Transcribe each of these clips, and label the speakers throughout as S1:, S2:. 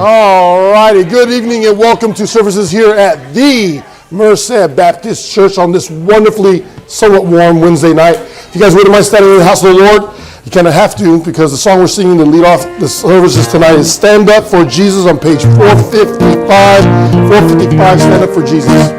S1: All righty, good evening and welcome to services here at the Merced Baptist Church on this wonderfully, somewhat warm Wednesday night. If you guys wouldn't mind standing in the house of the Lord, you kind of have to, because the song we're singing to lead off the services tonight is Stand Up for Jesus on page 455. 455, Stand Up for Jesus.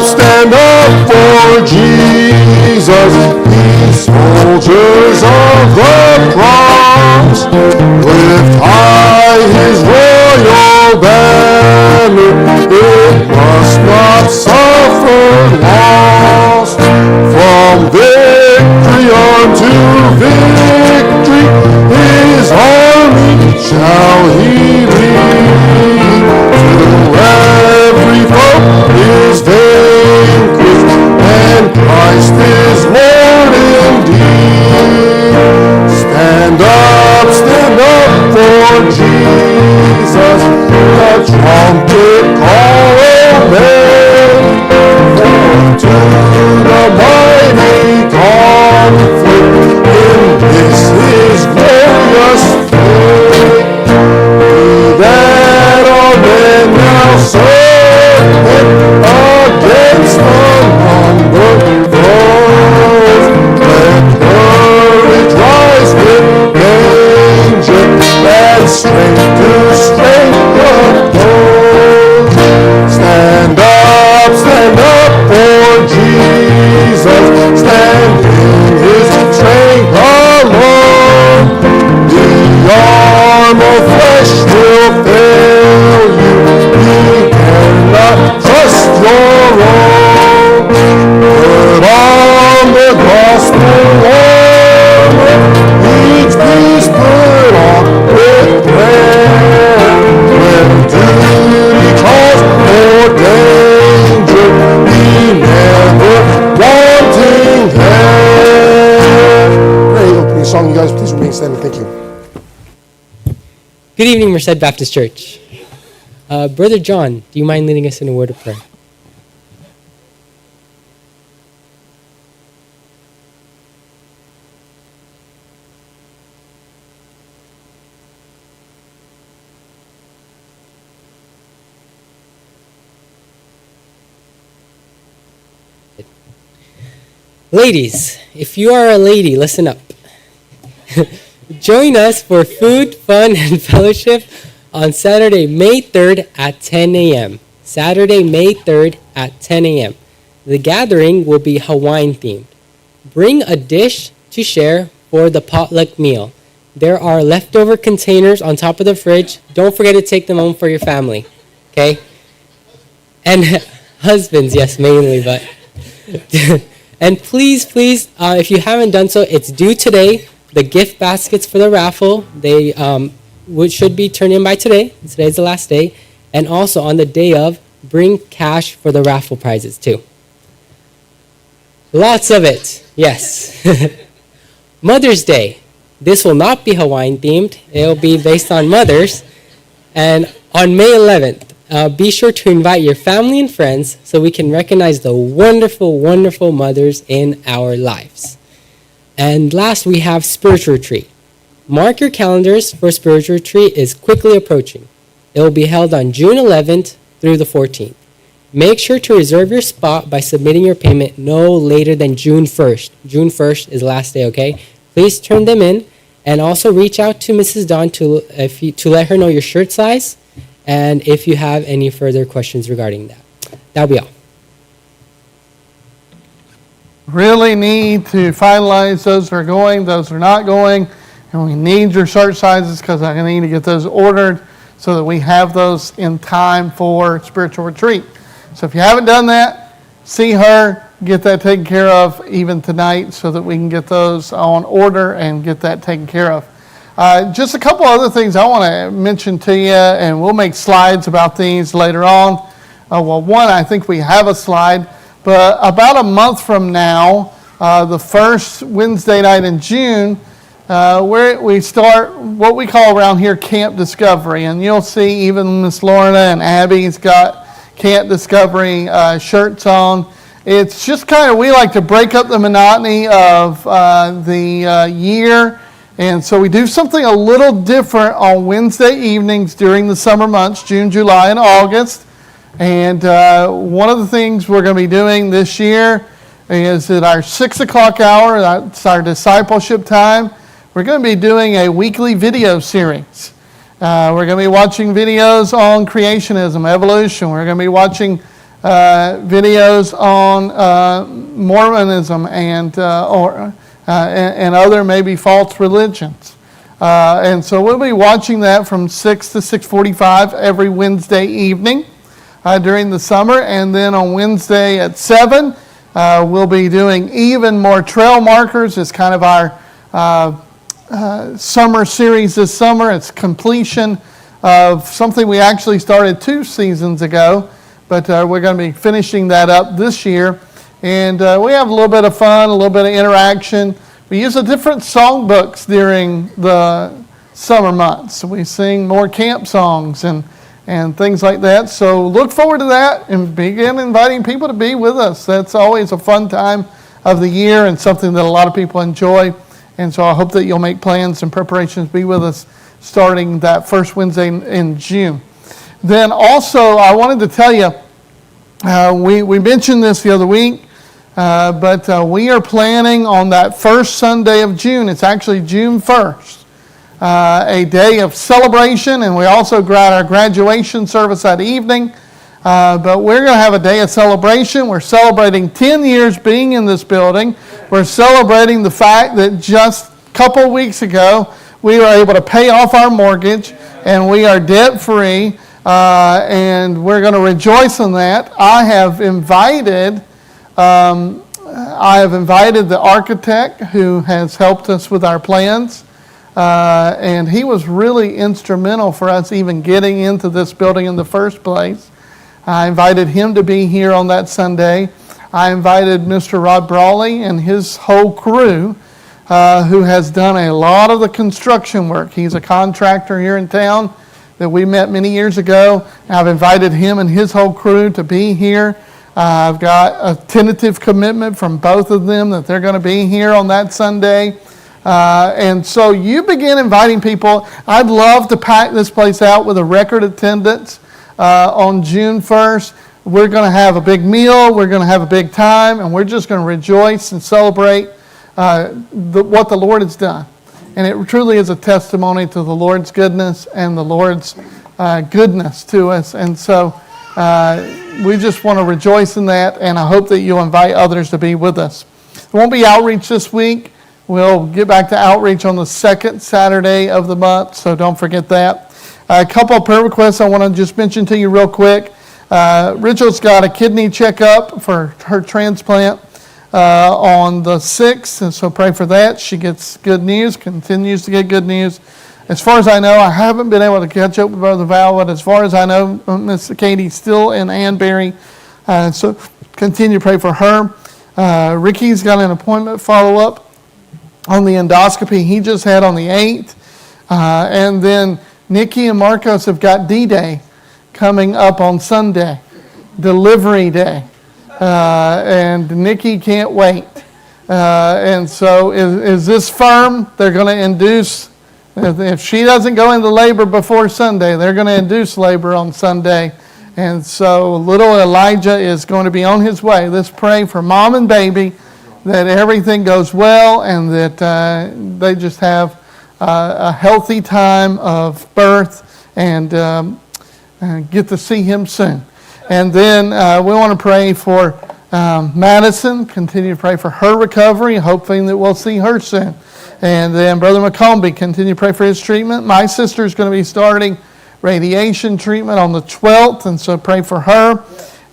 S1: Stand up for Jesus, ye soldiers of the cross. Lift high his royal banner, it must not suffer loss. From victory unto victory, his army shall he lead, till every foe is vanquished, and Christ is Lord indeed. Stand up for Jesus, the trumpet call obey, for to the mighty conflict in this his glorious faith. He that all men now serve against the number foes, let courage rise with danger, and strength to strength oppose. Stand up for Jesus, stand in his strength alone. The arm of flesh will fail you, ye dare not trust your own. Put on the gospel armor, each piece put on with prayer. When duty calls for danger, be never wanting help. Great opening song, you guys. Please remain standing. Thank you.
S2: Good evening, Merced Baptist Church. Brother John, do you mind leading us in a word of prayer? Ladies, if you are a lady, listen up. Join us for food, fun, and fellowship on Saturday, May 3rd at 10 a.m. Saturday, May 3rd at 10 a.m. The gathering will be Hawaiian themed. Bring a dish to share for the potluck meal. There are leftover containers on top of the fridge. Don't forget to take them home for your family, okay? And husbands, yes, mainly, but... And please, if you haven't done so, it's due today. The gift baskets for the raffle, they should be turned in by today. Today's the last day. And also on the day of, bring cash for the raffle prizes too. Lots of it, yes. Mother's Day. This will not be Hawaiian themed. It will be based on mothers. And on May 11th, be sure to invite your family and friends so we can recognize the wonderful, wonderful mothers in our lives. And last, we have spiritual retreat. Mark your calendars for spiritual retreat is quickly approaching. It will be held on June 11th through the 14th. Make sure to reserve your spot by submitting your payment no later than June 1st. June 1st is the last day, okay? Please turn them in, and also reach out to Mrs. Dawn to let her know your shirt size, and if you have any further questions regarding that. That'll be all.
S3: Really need to finalize those that are going, those that are not going, and we need your shirt sizes because I need to get those ordered so that we have those in time for spiritual retreat. So if you haven't done that, see her, get that taken care of even tonight so that we can get those on order and get that taken care of. Just a couple other things I want to mention to you, and we'll make slides about these later on. One, I think we have a slide. But about a month from now, the first Wednesday night in June, we start what we call around here Camp Discovery. And you'll see even Miss Lorna and Abby's got Camp Discovery shirts on. It's just kind of, we like to break up the monotony of the year. And so we do something a little different on Wednesday evenings during the summer months, June, July, and August. And one of the things we're going to be doing this year is at our 6 o'clock hour, that's our discipleship time, we're going to be doing a weekly video series. We're going to be watching videos on creationism, evolution. We're going to be watching videos on Mormonism and other maybe false religions. And so we'll be watching that from 6 to 6:45 every Wednesday evening during the summer. And then on Wednesday at 7, we'll be doing even more trail markers. It's kind of our summer series this summer. It's completion of something we actually started 2 seasons ago, but we're going to be finishing that up this year. And we have a little bit of fun, a little bit of interaction. We use a different songbooks during the summer months. We sing more camp songs and things like that. So look forward to that and begin inviting people to be with us. That's always a fun time of the year and something that a lot of people enjoy. And so I hope that you'll make plans and preparations to be with us starting that first Wednesday in June. Then also, I wanted to tell you, we mentioned this the other week, but we are planning on that first Sunday of June. It's actually June 1st, a day of celebration, and we also got our graduation service that evening. But we're going to have a day of celebration. We're celebrating 10 years being in this building. We're celebrating the fact that just a couple weeks ago, we were able to pay off our mortgage, and we are debt-free, and we're going to rejoice in that. I have invited the architect who has helped us with our plans, and he was really instrumental for us even getting into this building in the first place. I invited him to be here on that Sunday. I invited Mr. Rod Brawley and his whole crew, who has done a lot of the construction work. He's a contractor here in town that we met many years ago. I've invited him and his whole crew to be here. I've got a tentative commitment from both of them that they're going to be here on that Sunday. And so you begin inviting people. I'd love to pack this place out with a record attendance. On June 1st, we're going to have a big meal, we're going to have a big time, and we're just going to rejoice and celebrate what the Lord has done. And it truly is a testimony to the Lord's goodness and the Lord's goodness to us. And so we just want to rejoice in that, and I hope that you'll invite others to be with us. There won't be outreach this week. We'll get back to outreach on the second Saturday of the month, so don't forget that. A couple of prayer requests I want to just mention to you real quick. Rachel's got a kidney checkup for her transplant on the 6th, and so pray for that. She gets good news, continues to get good news. As far as I know, I haven't been able to catch up with Brother Val, but as far as I know, Miss Katie's still in Annberry, so continue to pray for her. Ricky's got an appointment follow-up on the endoscopy he just had on the 8th, and then Nikki and Marcos have got D-Day coming up on Sunday, Delivery Day, and Nikki can't wait. And so is this firm? They're going to induce, if she doesn't go into labor before Sunday, they're going to induce labor on Sunday. And so little Elijah is going to be on his way. Let's pray for mom and baby that everything goes well and that they just have a healthy time of birth and get to see him soon. And then we want to pray for Madison, continue to pray for her recovery, hoping that we'll see her soon. And then Brother McCombie, continue to pray for his treatment. My sister is going to be starting radiation treatment on the 12th, and so pray for her.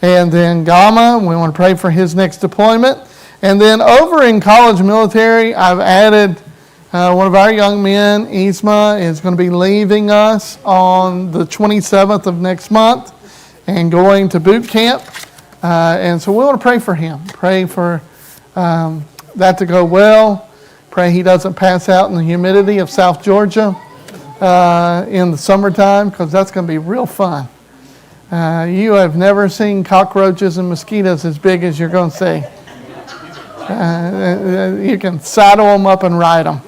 S3: And then Gama, we want to pray for his next deployment. And then over in college military, I've added one of our young men, Isma, is going to be leaving us on the 27th of next month and going to boot camp. And so we want to pray for him. Pray for that to go well. Pray he doesn't pass out in the humidity of South Georgia in the summertime, because that's going to be real fun. You have never seen cockroaches and mosquitoes as big as you're going to see. You can saddle them up and ride them.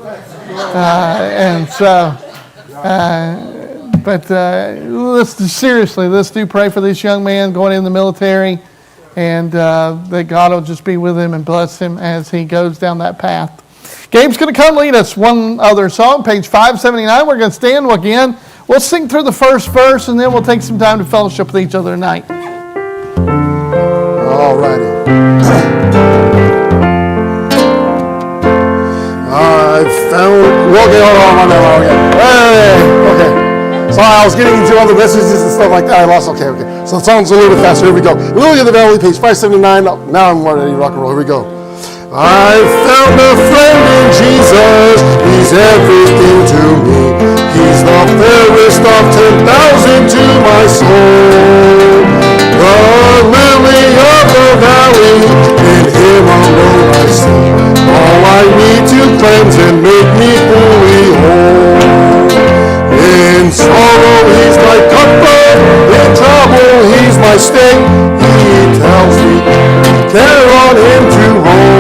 S3: Let's do pray for this young man going in the military, and that God will just be with him and bless him as he goes down that path. Gabe's going to come lead us one other song, page 579. We're going to stand again. We'll sing through the first verse, and then we'll take some time to fellowship with each other tonight.
S1: All righty. I found... Okay, hold on. Okay. Sorry, I was getting into all the messages and stuff like that. I lost... Okay. So the song's a little bit faster. Here we go. Lily of the Valley, page 579. Now I'm ready to rock and roll. Here we go. I found a friend in Jesus, he's everything to me. He's the fairest of 10,000 to my soul. The lily of the valley, in him alone I see. All I need to cleanse and make me fully whole. In sorrow he's my comfort, in trouble he's my stay. He tells me, care on him to roll.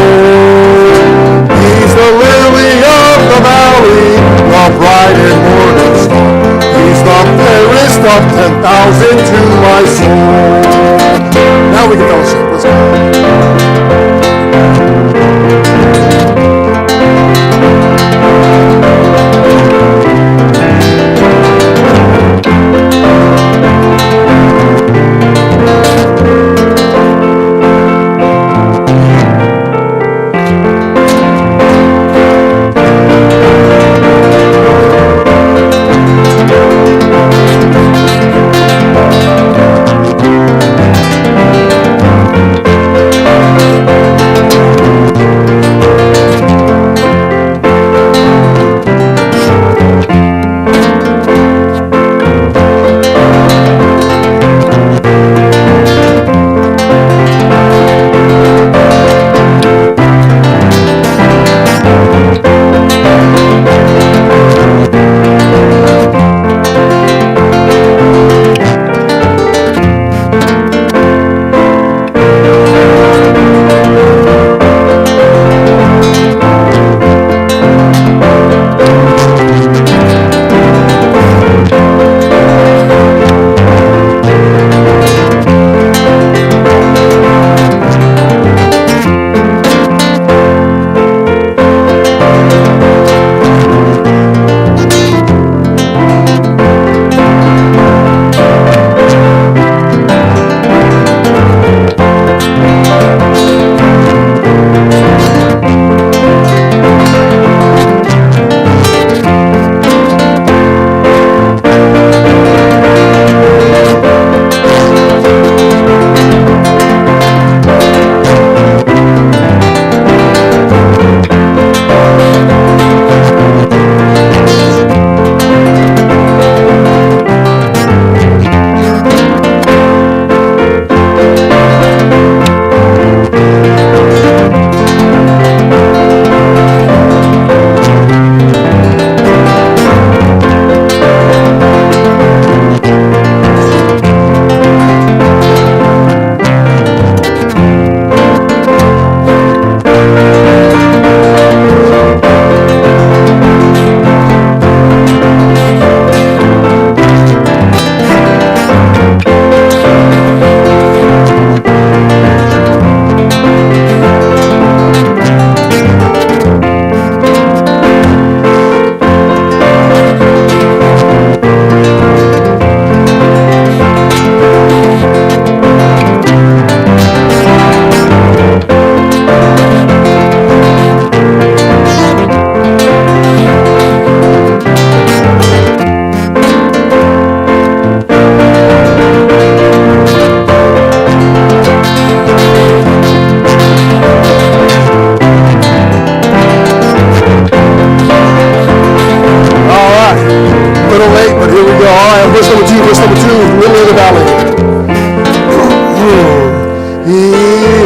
S1: He's the lily of the valley, the bright and morning star. He's the fairest of 10,000 to my soul. Now we can fellowship. Let's go.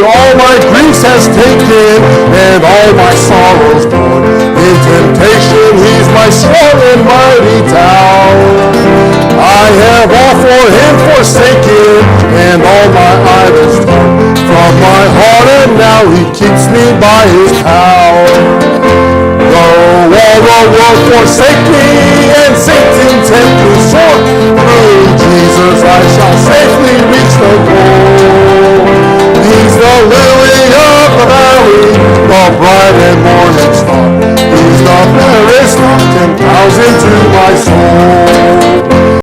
S1: All my griefs has taken and all my sorrows borne. In temptation he's my strong and mighty tower. I have all for him forsaken, and all my idols torn from my heart, and now he keeps me by his power. Though all the world forsake me, and Satan tempt me sore, through Jesus I shall